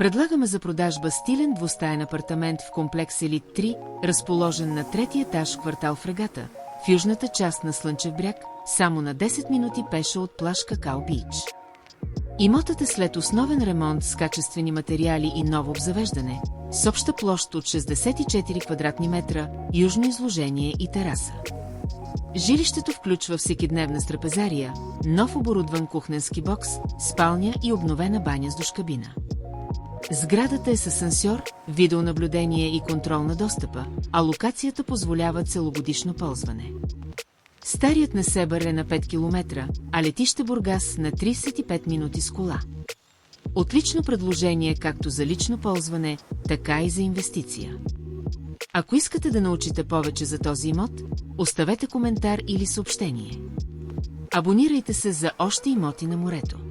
Предлагаме за продажба стилен двустаен апартамент в комплекс Елит 3, разположен на третия етаж в квартал Фрегата, в южната част на Слънчев бряг, само на 10 минути пеша от плаж Какао Бич. Имотът е след основен ремонт с качествени материали и ново обзавеждане, с обща площ от 64 квадратни метра, южно изложение и тераса. Жилището включва всекидневна страпезария, нов оборудван кухненски бокс, спалня и обновена баня с душкабина. Сградата е с асансьор, видеонаблюдение и контрол на достъпа, а локацията позволява целогодишно ползване. Старият Несебър е на 5 км, а летище Бургас на 35 минути с кола. Отлично предложение както за лично ползване, така и за инвестиция. Ако искате да научите повече за този имот, оставете коментар или съобщение. Абонирайте се за още имоти на морето.